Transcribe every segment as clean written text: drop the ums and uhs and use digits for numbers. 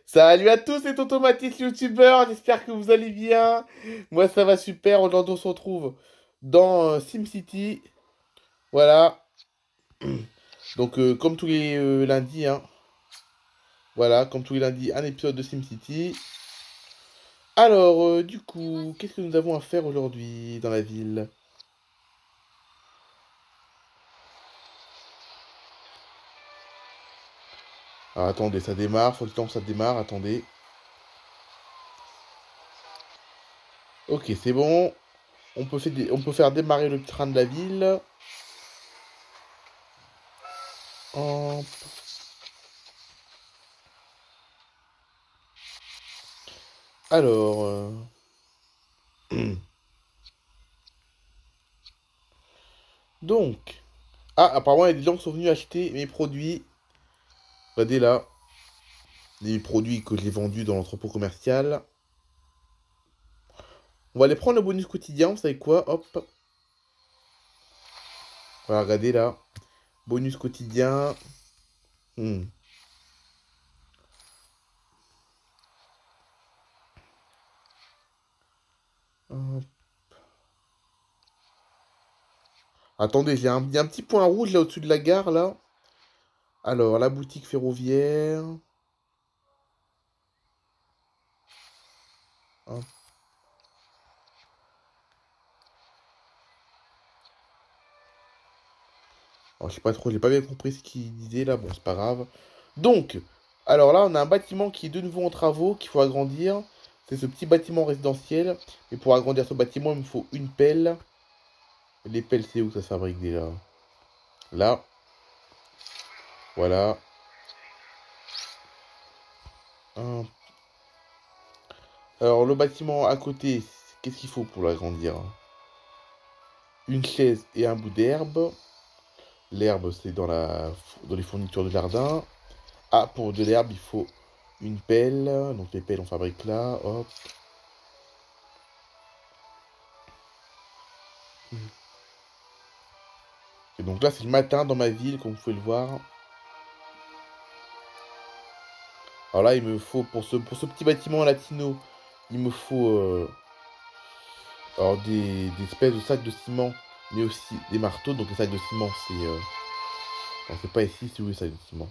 Salut à tous, c'est Tonton Mathis, youtubeur, j'espère que vous allez bien. Moi ça va super, aujourd'hui on se retrouve dans SimCity. Voilà, donc comme tous les lundis, hein. Voilà, comme tous les lundis, un épisode de SimCity. Alors, du coup, qu'est-ce que nous avons à faire aujourd'hui dans la ville? Alors attendez, ça démarre, faut le temps que ça démarre, attendez. Ok, c'est bon, on peut faire démarrer le train de la ville. Hop. Alors, donc... Ah, apparemment, il y a des gens qui sont venus acheter mes produits. Regardez là, les produits que j'ai vendus dans l'entrepôt commercial. On va aller prendre le bonus quotidien, vous savez quoi? Hop. Voilà, regardez là. Bonus quotidien. Hmm. Hop. Attendez, il y a un petit point rouge là au-dessus de la gare là. Alors, la boutique ferroviaire. Hop. Alors, je sais pas trop, j'ai pas bien compris ce qu'il disait là. Bon, c'est pas grave. Donc, alors là, on a un bâtiment qui est de nouveau en travaux, qu'il faut agrandir. C'est ce petit bâtiment résidentiel. Et pour agrandir ce bâtiment, il me faut une pelle. Les pelles, c'est où ça se fabrique déjà? Là, voilà. Hum. Alors, le bâtiment à côté, qu'est-ce qu'il faut pour l'agrandir? Une chaise et un bout d'herbe. L'herbe, c'est dans les fournitures de jardin. Ah, pour de l'herbe, il faut une pelle. Donc, les pelles, on fabrique là. Hop. Et donc là, c'est le matin dans ma ville, comme vous pouvez le voir. Alors là, il me faut, pour ce petit bâtiment latino, il me faut alors des espèces de sacs de ciment, mais aussi des marteaux. Donc les sacs de ciment, c'est... non, c'est pas ici, c'est où les sacs de ciment?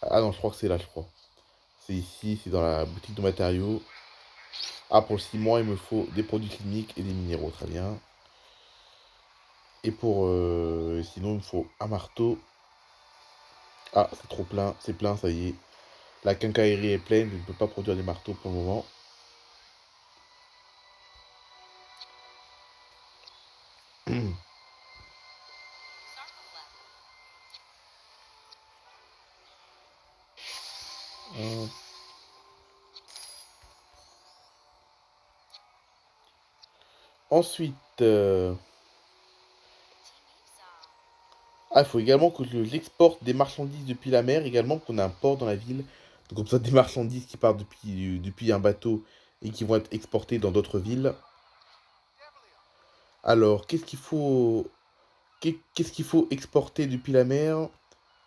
Ah non, je crois que c'est là, je crois. C'est ici, c'est dans la boutique de matériaux. Ah, pour le ciment, il me faut des produits chimiques et des minéraux, très bien. Et pour... sinon, il me faut un marteau. Ah, c'est trop plein, c'est plein, ça y est. La quincaillerie est pleine, je ne peux pas produire des marteaux pour le moment. Hum. Ensuite... Ah, il faut également que j'exporte des marchandises depuis la mer, également qu'on a un port dans la ville. Donc comme ça, des marchandises qui partent depuis un bateau et qui vont être exportées dans d'autres villes. Alors, qu'est-ce qu'il faut exporter depuis la mer?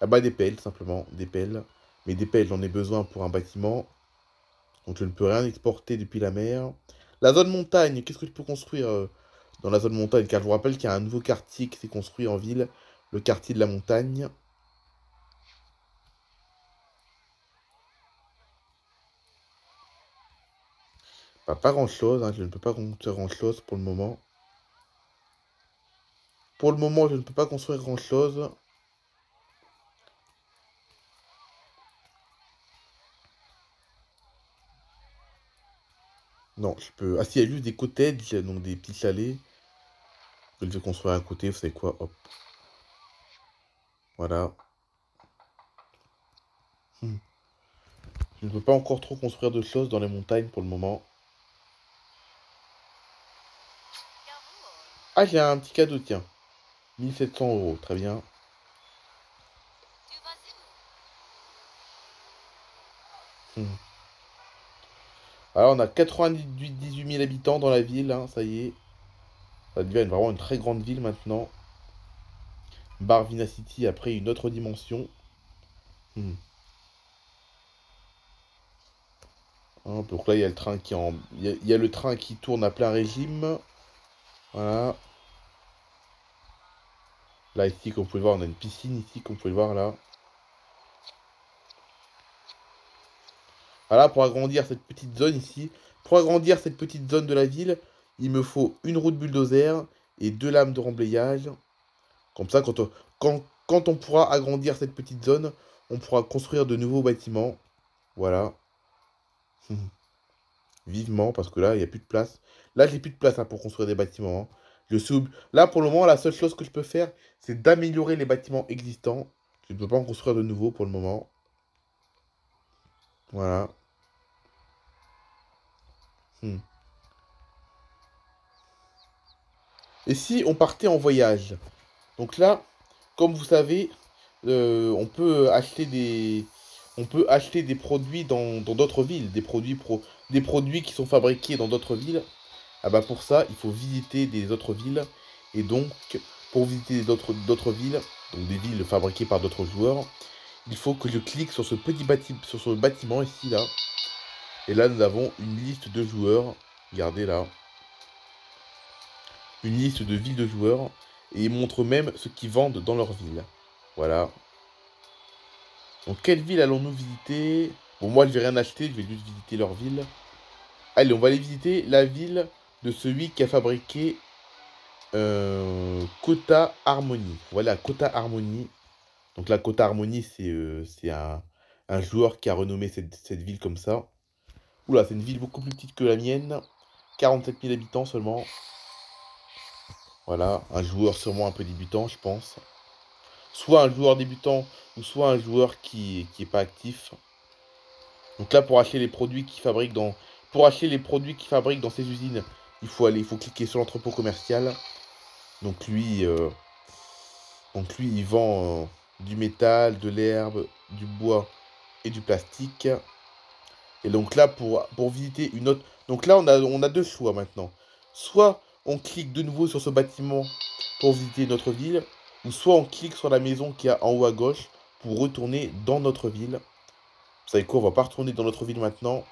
Ah bah des pelles, simplement, des pelles. Mais des pelles, j'en ai besoin pour un bâtiment. Donc je ne peux rien exporter depuis la mer. La zone montagne, qu'est-ce que je peux construire dans la zone montagne? Car je vous rappelle qu'il y a un nouveau quartier qui s'est construit en ville, le quartier de la montagne. Bah, pas grand-chose, hein, je ne peux pas construire grand-chose pour le moment. Pour le moment, je ne peux pas construire grand-chose. Non, je peux... Ah si, il y a juste des cottages, donc des petits chalets. Je vais construire à côté, vous savez quoi? Hop, voilà. Hmm. Je ne peux pas encore trop construire de choses dans les montagnes pour le moment. Ah, j'ai un petit cadeau, tiens. 1 700 €, très bien. Hmm. Alors, on a 98 000 habitants dans la ville, hein, ça y est. Ça devient vraiment une très grande ville maintenant. Barvina City a pris une autre dimension. Hmm. Donc là, il y a le train qui en... il y a le train qui tourne à plein régime. Voilà. Là, ici, comme vous pouvez le voir, on a une piscine ici, comme vous pouvez le voir là. Voilà, pour agrandir cette petite zone ici, pour agrandir cette petite zone de la ville, il me faut une roue de bulldozer et deux lames de remblayage. Comme ça, quand on pourra agrandir cette petite zone, on pourra construire de nouveaux bâtiments. Voilà. Vivement, parce que là, il n'y a plus de place. Là, j'ai plus de place hein, pour construire des bâtiments. Hein. Là, pour le moment, la seule chose que je peux faire, c'est d'améliorer les bâtiments existants. Je ne peux pas en construire de nouveaux pour le moment. Voilà. Hmm. Et si on partait en voyage? Donc là, comme vous savez, on peut acheter des produits dans d'autres villes, des produits qui sont fabriqués dans d'autres villes. Ah bah pour ça, il faut visiter des autres villes. Et donc, pour visiter d'autres villes, donc des villes fabriquées par d'autres joueurs, il faut que je clique sur sur ce bâtiment ici là. Et là, nous avons une liste de joueurs. Regardez là, une liste de villes de joueurs. Et ils montrent même ce qu'ils vendent dans leur ville. Voilà. Donc, quelle ville allons-nous visiter? Bon, moi, je vais rien acheter, je vais juste visiter leur ville. Allez, on va aller visiter la ville de celui qui a fabriqué Kota Harmony. Voilà, Kota Harmony. Donc là, Kota Harmony, c'est un joueur qui a renommé cette ville comme ça. Oula, c'est une ville beaucoup plus petite que la mienne. 47 000 habitants seulement. Voilà, un joueur sûrement un peu débutant, je pense. Soit un joueur débutant, ou soit un joueur qui est pas actif. Donc là, pour acheter les produits qu'ils fabriquent dans ces usines, il faut cliquer sur l'entrepôt commercial. Donc lui, euh, donc lui, il vend du métal, de l'herbe, du bois et du plastique. Et donc là, pour visiter une autre... Donc là, on a deux choix maintenant. Soit on clique de nouveau sur ce bâtiment pour visiter notre ville, ou soit on clique sur la maison qui est en haut à gauche pour retourner dans notre ville. Vous savez quoi, on va pas retourner dans notre ville maintenant.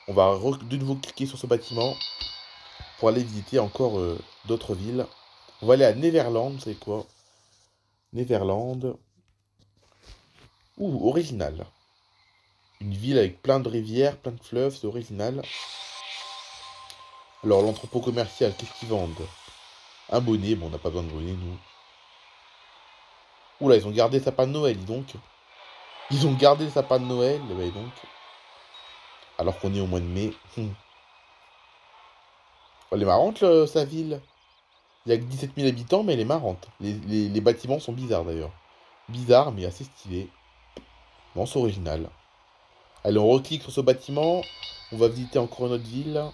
On va de nouveau cliquer sur ce bâtiment pour aller visiter encore d'autres villes. On va aller à Neverland, vous savez quoi? Neverland. Ouh, original. Une ville avec plein de rivières, plein de fleuves, c'est original. Alors, l'entrepôt commercial, qu'est-ce qu'ils vendent? Un bonnet, bon, on n'a pas besoin de bonnet, nous. Oula, ils ont gardé le sapin de Noël, dis donc. Ils ont gardé le sapin de Noël, bah, dis donc. Alors qu'on est au mois de mai. Elle est marrante, sa ville. Il y a que 17 000 habitants, mais elle est marrante. Les bâtiments sont bizarres, d'ailleurs. Bizarres, mais assez stylés. Bon, c'est original. Allez, on reclique sur ce bâtiment. On va visiter encore une autre ville.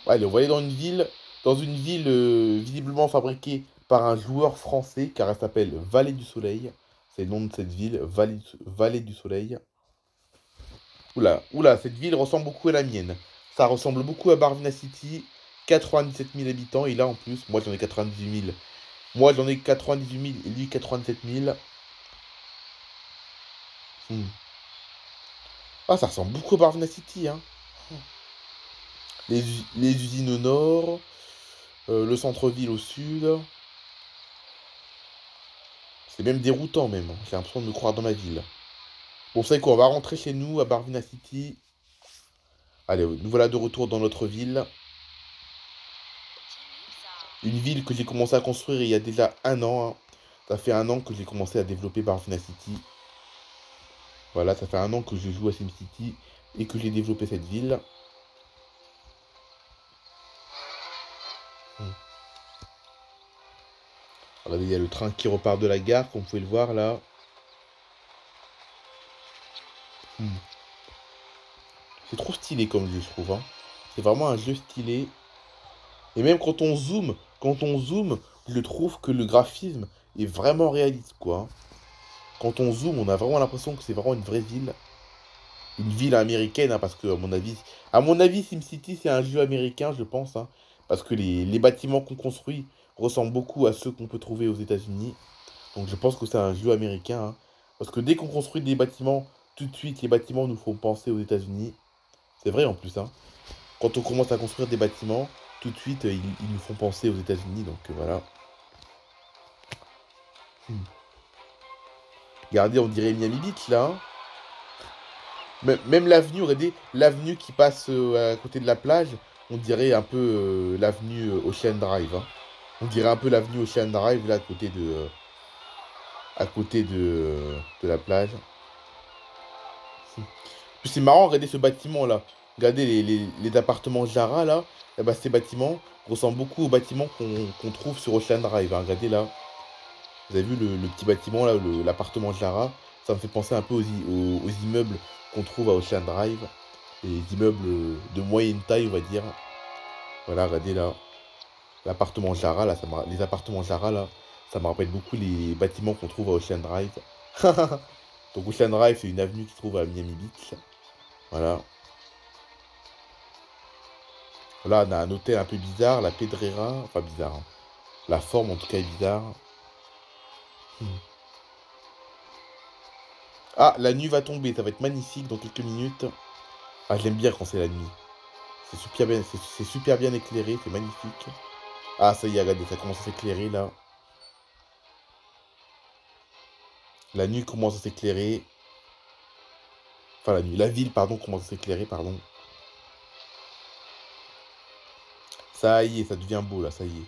Allez, on va aller dans une ville visiblement fabriquée par un joueur français, car elle s'appelle Vallée du Soleil. C'est le nom de cette ville, Vallée du Soleil. Oula, oula, cette ville ressemble beaucoup à la mienne. Ça ressemble beaucoup à Barvina City, 97 000 habitants, et là en plus, moi j'en ai 98 000. Moi j'en ai 98 000 et lui 87 000. Hmm. Ah, ça ressemble beaucoup à Barvina City, hein. Les usines au nord, le centre-ville au sud. C'est même déroutant même. J'ai l'impression de me croire dans ma ville. Bon, vous savez quoi, on va rentrer chez nous à Barvina City. Allez, nous voilà de retour dans notre ville. Une ville que j'ai commencé à construire il y a déjà un an. Hein. Ça fait un an que j'ai commencé à développer Barvina City. Voilà, ça fait un an que je joue à SimCity et que j'ai développé cette ville. Hmm. Alors, il y a le train qui repart de la gare, comme vous pouvez le voir là. Hmm. C'est trop stylé comme jeu, je trouve. Hein. C'est vraiment un jeu stylé. Et même quand on zoome, je trouve que le graphisme est vraiment réaliste, quoi. Quand on zoome, on a vraiment l'impression que c'est vraiment une vraie ville. Une ville américaine, hein, parce que, à mon avis, SimCity, c'est un jeu américain, je pense. Hein, parce que les bâtiments qu'on construit ressemblent beaucoup à ceux qu'on peut trouver aux États-Unis. Donc je pense que c'est un jeu américain, hein. Parce que dès qu'on construit des bâtiments, tout de suite les bâtiments nous font penser aux États-Unis. C'est vrai en plus, hein. Quand on commence à construire des bâtiments, tout de suite ils nous font penser aux États-Unis. Donc voilà. Hmm. Regardez, on dirait Miami Beach là, hein. Même l'avenue, regardez, l'avenue qui passe à côté de la plage, on dirait un peu l'avenue Ocean Drive, hein. On dirait un peu l'avenue Ocean Drive là à côté de la plage. Puis c'est marrant, regardez ce bâtiment là. Regardez les appartements Jara là. Eh ben, ces bâtiments ressemblent beaucoup aux bâtiments qu'on trouve sur Ocean Drive, hein. Regardez là. Vous avez vu le petit bâtiment là, l'appartement Jara. Ça me fait penser un peu aux immeubles qu'on trouve à Ocean Drive. Les immeubles de moyenne taille, on va dire. Voilà, regardez là. L'appartement Jara là, les appartements Jara là, ça me rappelle beaucoup les bâtiments qu'on trouve à Ocean Drive. Donc Ocean Drive, c'est une avenue qui se trouve à Miami Beach. Voilà. Là, on a un hôtel un peu bizarre, la Pedrera. Enfin, bizarre, hein. La forme, en tout cas, est bizarre. Hmm. Ah, la nuit va tomber. Ça va être magnifique dans quelques minutes. Ah, j'aime bien quand c'est la nuit. C'est super bien éclairé. C'est magnifique. Ah, ça y est, regardez, ça commence à s'éclairer, là. La nuit commence à s'éclairer. Enfin, la nuit. La ville, pardon, commence à s'éclairer, pardon. Ça y est, ça devient beau, là. Ça y est.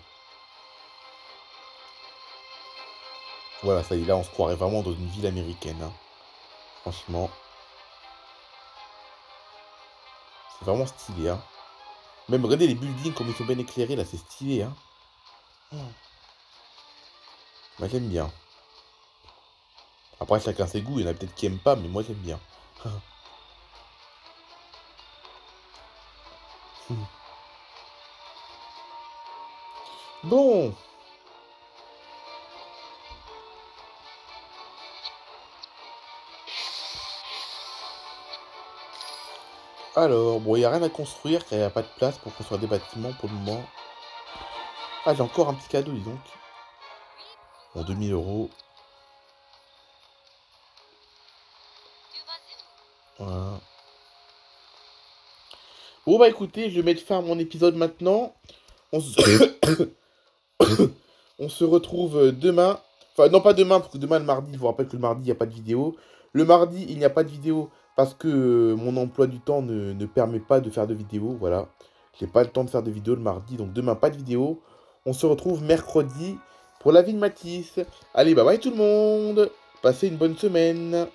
Voilà, ça y est. Là, on se croirait vraiment dans une ville américaine, hein. Franchement, c'est vraiment stylé, hein. Même, regardez les buildings comme ils sont bien éclairés, là. C'est stylé, hein. Oh. Moi, j'aime bien. Après, chacun ses goûts. Il y en a peut-être qui aiment pas, mais moi, j'aime bien. Bon. Alors, bon, il n'y a rien à construire, car il n'y a pas de place pour construire des bâtiments pour le moment. Ah, j'ai encore un petit cadeau, dis donc. Bon, 2000 euros. Voilà. Bon, bah écoutez, je vais mettre fin à mon épisode maintenant. On se, on se retrouve demain. Enfin, non, pas demain, parce que demain, le mardi, je vous rappelle que le mardi, il n'y a pas de vidéo. Le mardi, il n'y a pas de vidéo parce que mon emploi du temps ne permet pas de faire de vidéo. Voilà. J'ai pas le temps de faire de vidéo le mardi, donc demain, pas de vidéo. On se retrouve mercredi pour la vie de Mathis. Allez, bye bye tout le monde. Passez une bonne semaine.